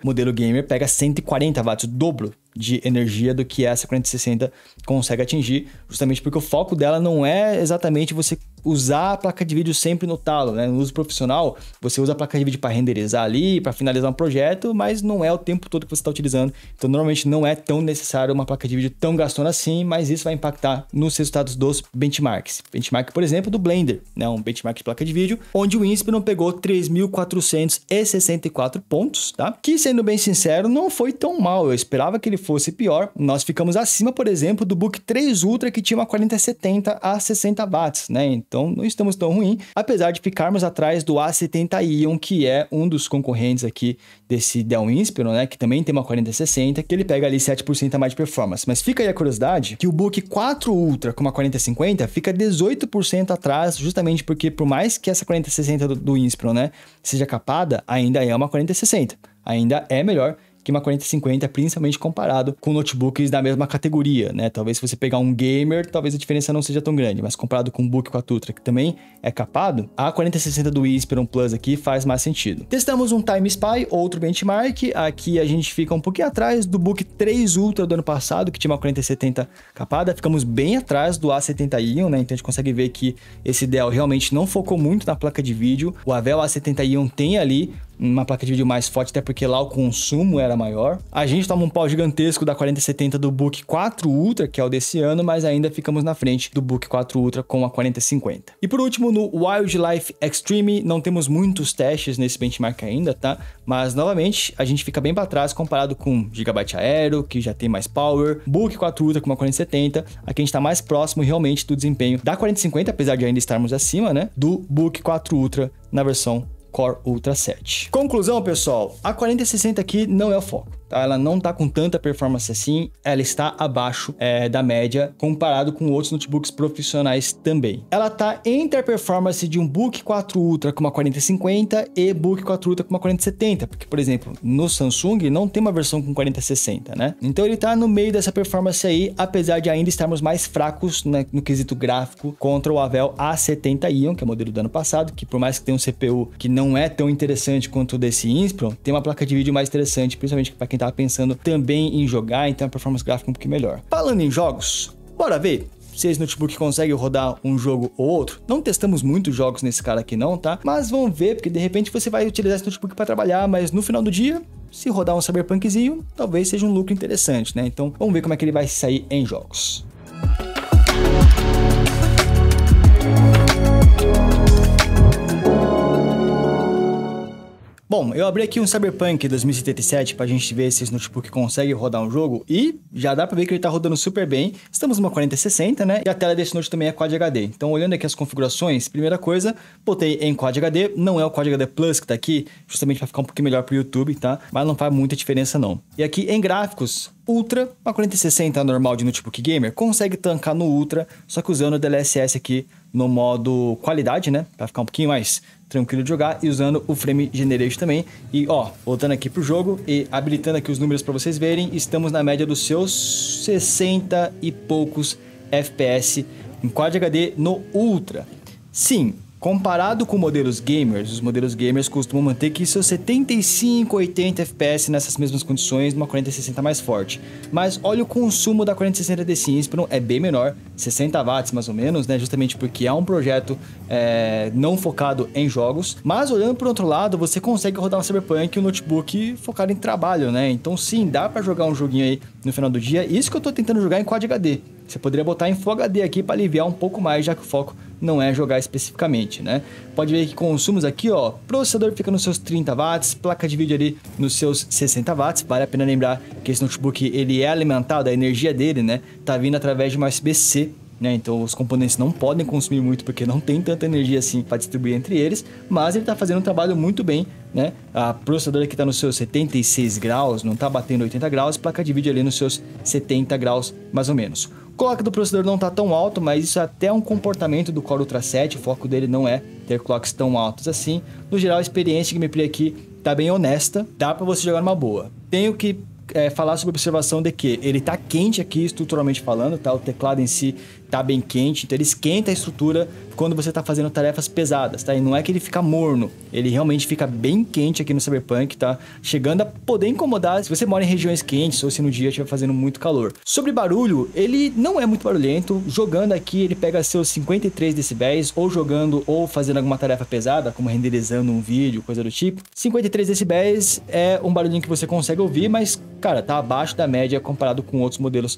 pega 140 watts, o dobro de energia do que essa 4060 consegue atingir, justamente porque o foco dela não é exatamente você usar a placa de vídeo sempre no talo, né? No uso profissional, você usa a placa de vídeo para renderizar ali, para finalizar um projeto, mas não é o tempo todo que você está utilizando. Então, normalmente não é tão necessário uma placa de vídeo tão gastona assim, mas isso vai impactar nos resultados dos benchmarks. Benchmark, por exemplo, do Blender, né? Um benchmark de placa de vídeo, onde o Inspiron pegou 3.464 pontos, tá? Que, sendo bem sincero, não foi tão mal. Eu esperava que ele fosse pior. Nós ficamos acima, por exemplo, do Book 3 Ultra, que tinha uma 4070 a 60 watts, né? Então, Então não estamos tão ruim, apesar de ficarmos atrás do A70 Ion, que é um dos concorrentes aqui desse Dell Inspiron, né, que também tem uma 4060, que ele pega ali 7% a mais de performance. Mas fica aí a curiosidade que o Book 4 Ultra com uma 4050 fica 18% atrás, justamente porque por mais que essa 4060 do Inspiron, né, seja capada, ainda é uma 4060. Ainda é melhor que uma 4050, principalmente comparado com notebooks da mesma categoria, né? Talvez se você pegar um gamer, talvez a diferença não seja tão grande, mas comparado com o Book 4 Ultra, que também é capado, a 4060 do Inspiron Plus aqui faz mais sentido. Testamos um Time Spy, outro benchmark, aqui a gente fica um pouquinho atrás do Book 3 Ultra do ano passado, que tinha uma 4070 capada, ficamos bem atrás do A70 Ion, né? Então a gente consegue ver que esse Dell realmente não focou muito na placa de vídeo, o Avel A70 Ion tem ali uma placa de vídeo mais forte, até porque lá o consumo era maior. A gente toma um pau gigantesco da 4070 do Book 4 Ultra, que é o desse ano, mas ainda ficamos na frente do Book 4 Ultra com a 4050. E por último, no Wildlife Extreme, não temos muitos testes nesse benchmark ainda, tá? Mas, novamente, a gente fica bem para trás comparado com Gigabyte Aero, que já tem mais power, Book 4 Ultra com uma 4070, aqui a gente está mais próximo realmente do desempenho da 4050, apesar de ainda estarmos acima, né? Do Book 4 Ultra na versão Core Ultra 7. Conclusão, pessoal, a 4060 aqui não é o foco, tá? Ela não tá com tanta performance assim, ela está abaixo da média comparado com outros notebooks profissionais também. Ela tá entre a performance de um Book 4 Ultra com uma 4050 e Book 4 Ultra com uma 4070, porque, por exemplo, no Samsung não tem uma versão com 4060, né? Então ele tá no meio dessa performance aí, apesar de ainda estarmos mais fracos, né, no quesito gráfico contra o Avel A70 Ion, que é o modelo do ano passado, que por mais que tenha um CPU que não é tão interessante quanto o desse Inspiron, tem uma placa de vídeo mais interessante, principalmente para quem tava pensando também em jogar, então a performance gráfica um pouquinho melhor. Falando em jogos, bora ver se esse notebook consegue rodar um jogo ou outro. Não testamos muitos jogos nesse cara aqui não, tá? Mas vamos ver, porque de repente você vai utilizar esse notebook para trabalhar, mas no final do dia, se rodar um Cyberpunkzinho, talvez seja um lucro interessante, né? Então vamos ver como é que ele vai sair em jogos. Bom, eu abri aqui um Cyberpunk 2077 pra gente ver se esse notebook consegue rodar um jogo e já dá pra ver que ele tá rodando super bem. Estamos numa 4060, né? E a tela desse note também é Quad HD. Então, olhando aqui as configurações, primeira coisa, botei em Quad HD. Não é o Quad HD Plus que tá aqui, justamente pra ficar um pouquinho melhor pro YouTube, tá? Mas não faz muita diferença não. E aqui em gráficos, Ultra, uma 4060 normal de notebook gamer, consegue tancar no Ultra, só que usando o DLSS aqui no modo qualidade, né? Pra ficar um pouquinho mais tranquilo de jogar e usando o Frame Generation também. E ó, voltando aqui pro jogo e habilitando aqui os números para vocês verem, estamos na média dos seus 60 e poucos FPS em Quad HD no Ultra. Sim, comparado com modelos gamers, os modelos gamers costumam manter que seus 75, 80 FPS nessas mesmas condições numa 4060 mais forte. Mas olha o consumo da 4060 desse Inspiron, é bem menor, 60 watts mais ou menos, né? Justamente porque é um projeto não focado em jogos. Mas olhando por outro lado, você consegue rodar um Cyberpunk e um notebook focado em trabalho, né? Então sim, dá pra jogar um joguinho aí no final do dia. Isso que eu tô tentando jogar em Quad HD. Você poderia botar em Full HD aqui para aliviar um pouco mais, já que o foco não é jogar especificamente, né? Pode ver que consumos aqui, ó, processador fica nos seus 30 watts, placa de vídeo ali nos seus 60 watts. Vale a pena lembrar que esse notebook, ele é alimentado, a energia dele, né, tá vindo através de uma USB-C, né? Então os componentes não podem consumir muito porque não tem tanta energia assim para distribuir entre eles, mas ele está fazendo um trabalho muito bem, né? A processadora aqui está nos seus 76 graus, não está batendo 80 graus, placa de vídeo ali nos seus 70 graus mais ou menos. O clock do processador não está tão alto, mas isso é até um comportamento do Core Ultra 7, o foco dele não é ter clocks tão altos assim. No geral, a experiência de gameplay aqui tá bem honesta, dá para você jogar numa boa. Tenho que falar sobre a observação de que ele tá quente aqui estruturalmente falando, tá? O teclado em si tá bem quente, então ele esquenta a estrutura quando você tá fazendo tarefas pesadas, tá? E não é que ele fica morno, ele realmente fica bem quente aqui no Cyberpunk, tá? Chegando a poder incomodar se você mora em regiões quentes ou se no dia estiver fazendo muito calor. Sobre barulho, ele não é muito barulhento, jogando aqui ele pega seus 53 decibéis, ou jogando ou fazendo alguma tarefa pesada, como renderizando um vídeo, coisa do tipo. 53 decibéis é um barulhinho que você consegue ouvir, mas cara, tá abaixo da média comparado com outros modelos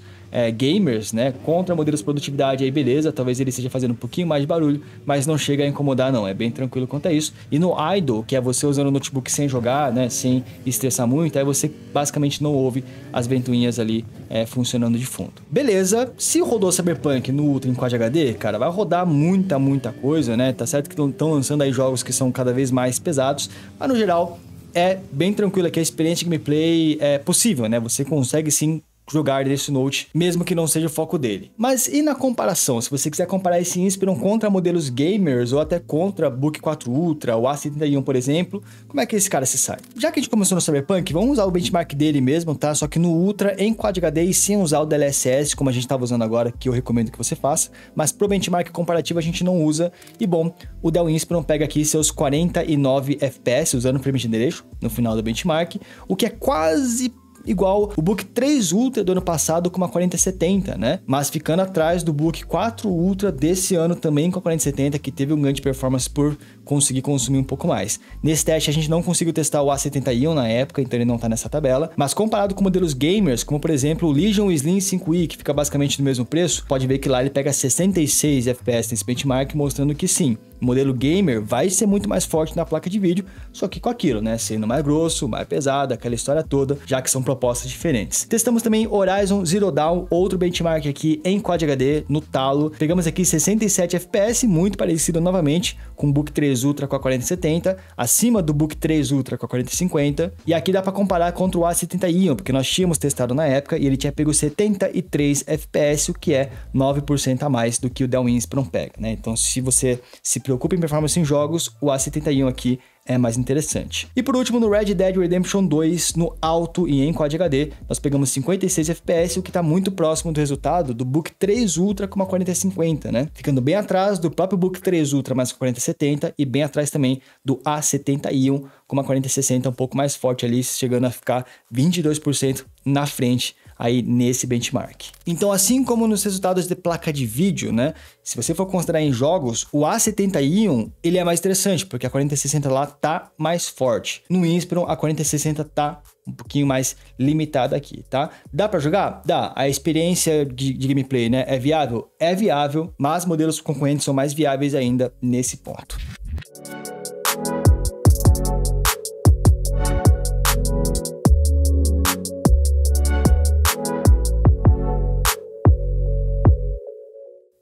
gamers, né? Contra modelos de produtividade aí, beleza, talvez ele esteja fazendo um pouquinho mais de barulho, mas não chega a incomodar não, é bem tranquilo quanto a isso. E no idle, que é você usando o notebook sem jogar, né, sem estressar muito, aí você basicamente não ouve as ventoinhas ali funcionando de fundo. Beleza, se rodou Cyberpunk no Ultra em Quad HD, cara, vai rodar muita coisa, né? Tá certo que estão lançando aí jogos que são cada vez mais pesados, mas no geral é bem tranquilo aqui, a experiência de gameplay é possível, né? Você consegue sim jogar desse Note, mesmo que não seja o foco dele. Mas e na comparação? Se você quiser comparar esse Inspiron contra modelos gamers ou até contra Book 4 Ultra, o A71, por exemplo, como é que esse cara se sai? Já que a gente começou no Cyberpunk, vamos usar o benchmark dele mesmo, tá? Só que no Ultra em Quad HD e sem usar o DLSS, como a gente estava usando agora, que eu recomendo que você faça, mas pro benchmark comparativo a gente não usa. E bom, o Dell Inspiron pega aqui seus 49 FPS usando o Frame Generation no final do benchmark, o que é quase igual o Book 3 Ultra do ano passado com uma 4070, né? Mas ficando atrás do Book 4 Ultra desse ano também com a 4070, que teve um ganho de performance por conseguir consumir um pouco mais. Nesse teste a gente não conseguiu testar o A70 Ion na época, então ele não tá nessa tabela, mas comparado com modelos gamers, como por exemplo o Legion Slim 5i, que fica basicamente no mesmo preço, pode ver que lá ele pega 66 FPS nesse benchmark, mostrando que sim, o modelo gamer vai ser muito mais forte na placa de vídeo, só que com aquilo, né? Sendo mais grosso, mais pesado, aquela história toda, já que são propostas diferentes. Testamos também Horizon Zero Dawn, outro benchmark aqui em Quad HD, no talo. Pegamos aqui 67 FPS, muito parecido novamente com o Book 3 Ultra com a 4070, acima do Book 3 Ultra com a 4050. E aqui dá para comparar contra o A70 Ion, porque nós tínhamos testado na época e ele tinha pego 73 FPS, o que é 9% a mais do que o Dell Inspiron pega, né? Então, se você se preocupa em performance em jogos, o A70 Ion aqui é mais interessante. E por último, no Red Dead Redemption 2, no alto e em Quad HD, nós pegamos 56 FPS, o que está muito próximo do resultado do Book 3 Ultra com uma 4050, né? Ficando bem atrás do próprio Book 3 Ultra mais com 4070 e bem atrás também do A70 Ion com uma 4060 um pouco mais forte ali, chegando a ficar 22% na frente aí nesse benchmark. Então, assim como nos resultados de placa de vídeo, né? Se você for considerar em jogos, o A70 Ion, ele é mais interessante, porque a 4060 lá tá mais forte. No Inspiron, a 4060 tá um pouquinho mais limitada aqui, tá? Dá para jogar? Dá. A experiência de gameplay, né? É viável? É viável, mas modelos concorrentes são mais viáveis ainda nesse ponto.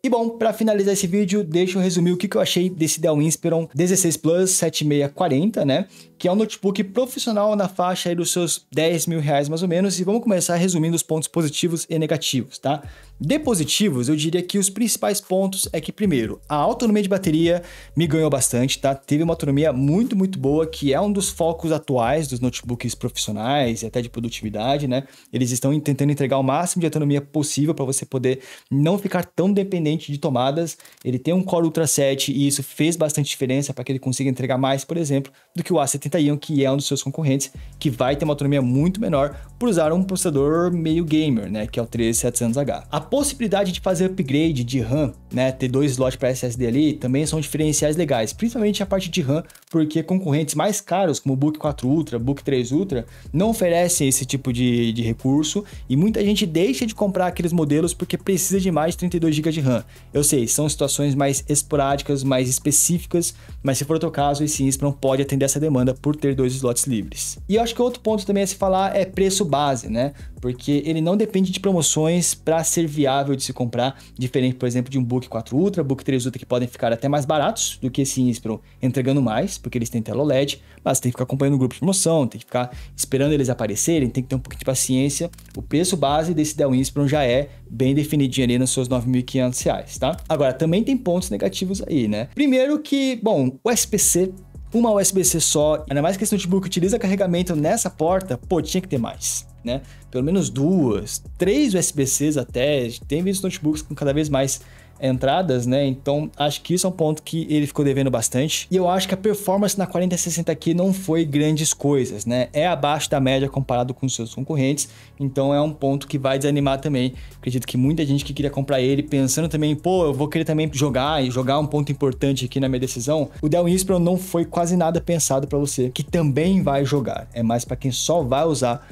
E bom, para finalizar esse vídeo, deixa eu resumir o que eu achei desse Dell Inspiron 16 Plus 7640, né? Que é um notebook profissional na faixa aí dos seus 10 mil reais mais ou menos. E vamos começar resumindo os pontos positivos e negativos, tá? De positivos, eu diria que os principais pontos é que, primeiro, a autonomia de bateria me ganhou bastante, tá? Teve uma autonomia muito boa, que é um dos focos atuais dos notebooks profissionais e até de produtividade, né? Eles estão tentando entregar o máximo de autonomia possível para você poder não ficar tão dependente de tomadas. Ele tem um Core Ultra 7 e isso fez bastante diferença para que ele consiga entregar mais, por exemplo, do que o A70 Ion, que é um dos seus concorrentes, que vai ter uma autonomia muito menor por usar um processador meio gamer, né? Que é o 13700H. A possibilidade de fazer upgrade de RAM, né, ter 2 slots para SSD ali, também são diferenciais legais, principalmente a parte de RAM, porque concorrentes mais caros, como o Book 4 Ultra, Book 3 Ultra, não oferecem esse tipo de recurso, e muita gente deixa de comprar aqueles modelos porque precisa de mais de 32 GB de RAM. Eu sei, são situações mais esporádicas, mais específicas, mas se for o teu caso, esse Inspiron pode atender essa demanda por ter 2 slots livres. E eu acho que outro ponto também a se falar é preço base, né? Porque ele não depende de promoções para ser viável de se comprar, diferente, por exemplo, de um Book 4 Ultra, Book 3 Ultra, que podem ficar até mais baratos do que esse Inspiron, entregando mais, porque eles têm tela OLED, mas tem que ficar acompanhando o grupo de promoção, tem que ficar esperando eles aparecerem, tem que ter um pouquinho de paciência. O preço base desse Dell Inspiron já é bem definidinho ali nos seus R$ 9.500, tá? Agora, também tem pontos negativos aí, né? Primeiro que, bom, USB-C, uma USB-C só, ainda mais que esse notebook utiliza carregamento nessa porta, pô, tinha que ter mais, né? Pelo menos 2, 3 USB-Cs até, tem visto notebooks com cada vez mais entradas, né? Então acho que isso é um ponto que ele ficou devendo bastante. E eu acho que a performance na 4060 aqui não foi grandes coisas, né? É abaixo da média comparado com os seus concorrentes, então é um ponto que vai desanimar também. Acredito que muita gente que queria comprar ele pensando também, pô, eu vou querer também jogar um ponto importante aqui na minha decisão. O Dell Inspiron não foi quase nada pensado para você que também vai jogar. É mais para quem só vai usar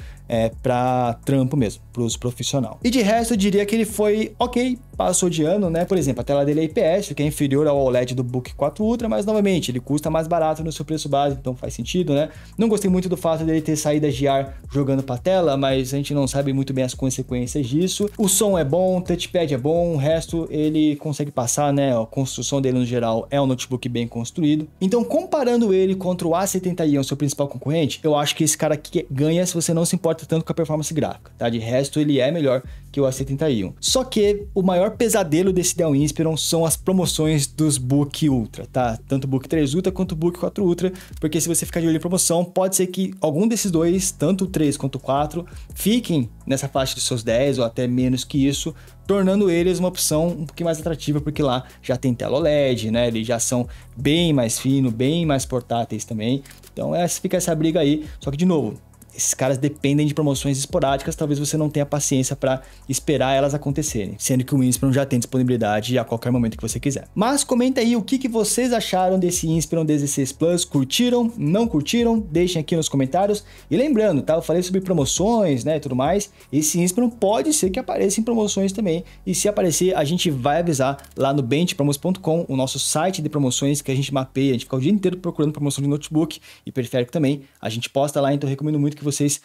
para trampo mesmo, para uso profissional. E de resto, eu diria que ele foi ok, passou de ano, né? Por exemplo, a tela dele é IPS, que é inferior ao OLED do Book 4 Ultra, mas novamente, ele custa mais barato no seu preço base, então faz sentido, né? Não gostei muito do fato dele ter saídas de ar jogando para a tela, mas a gente não sabe muito bem as consequências disso. O som é bom, o touchpad é bom, o resto ele consegue passar, né? A construção dele no geral é um notebook bem construído. Então, comparando ele contra o A70i, seu principal concorrente, eu acho que esse cara aqui ganha se você não se importa tanto com a performance gráfica, tá? De resto, ele é melhor que o A70i. Só que o maior pesadelo desse Dell Inspiron são as promoções dos Book Ultra, tá? Tanto o Book 3 Ultra quanto o Book 4 Ultra, porque se você ficar de olho em promoção, pode ser que algum desses dois, tanto o 3 quanto o 4, fiquem nessa faixa de seus 10 ou até menos que isso, tornando eles uma opção um pouquinho mais atrativa, porque lá já tem tela OLED, né? Eles já são bem mais finos, bem mais portáteis também. Então fica essa briga aí, só que de novo, esses caras dependem de promoções esporádicas, talvez você não tenha paciência para esperar elas acontecerem, sendo que o Inspiron já tem disponibilidade a qualquer momento que você quiser. Mas comenta aí o que vocês acharam desse Inspiron 16 Plus, curtiram, não curtiram? Deixem aqui nos comentários. E lembrando, tá? Eu falei sobre promoções, né, e tudo mais. Esse Inspiron pode ser que apareça em promoções também, e se aparecer, a gente vai avisar lá no benchpromos.com, o nosso site de promoções que a gente mapeia, a gente fica o dia inteiro procurando promoção de notebook e periférico também. A gente posta lá, então eu recomendo muito que vocês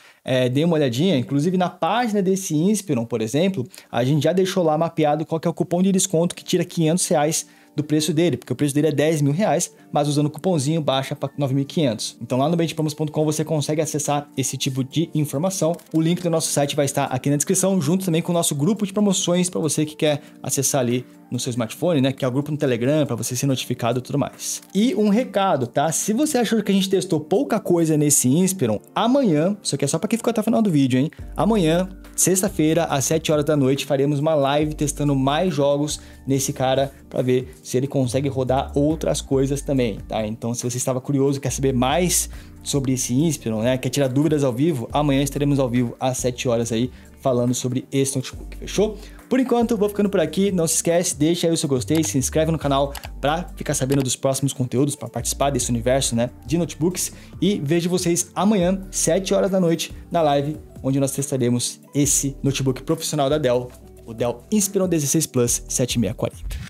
deem uma olhadinha. Inclusive na página desse Inspiron, por exemplo, a gente já deixou lá mapeado qual que é o cupom de desconto que tira R$500 do preço dele, porque o preço dele é R$10 mil, mas usando o cupomzinho baixa para 9.500. Então lá no benchpromos.com você consegue acessar esse tipo de informação. O link do nosso site vai estar aqui na descrição, junto também com o nosso grupo de promoções para você que quer acessar ali no seu smartphone, né, que é o grupo no Telegram, para você ser notificado e tudo mais. E um recado, tá? Se você achou que a gente testou pouca coisa nesse Inspiron, amanhã, isso aqui é só para quem ficou até o final do vídeo, hein? Amanhã, sexta-feira, às 7 horas da noite, faremos uma live testando mais jogos nesse cara para ver se ele consegue rodar outras coisas também, tá? Então, se você estava curioso, quer saber mais sobre esse Inspiron, né, quer tirar dúvidas ao vivo, amanhã estaremos ao vivo às 7 horas aí, falando sobre esse notebook, fechou? Por enquanto, vou ficando por aqui. Não se esquece, deixa aí o seu gostei, se inscreve no canal para ficar sabendo dos próximos conteúdos, para participar desse universo, né, de notebooks. E vejo vocês amanhã, 7 horas da noite, na live, onde nós testaremos esse notebook profissional da Dell, o Dell Inspiron 16 Plus 7640.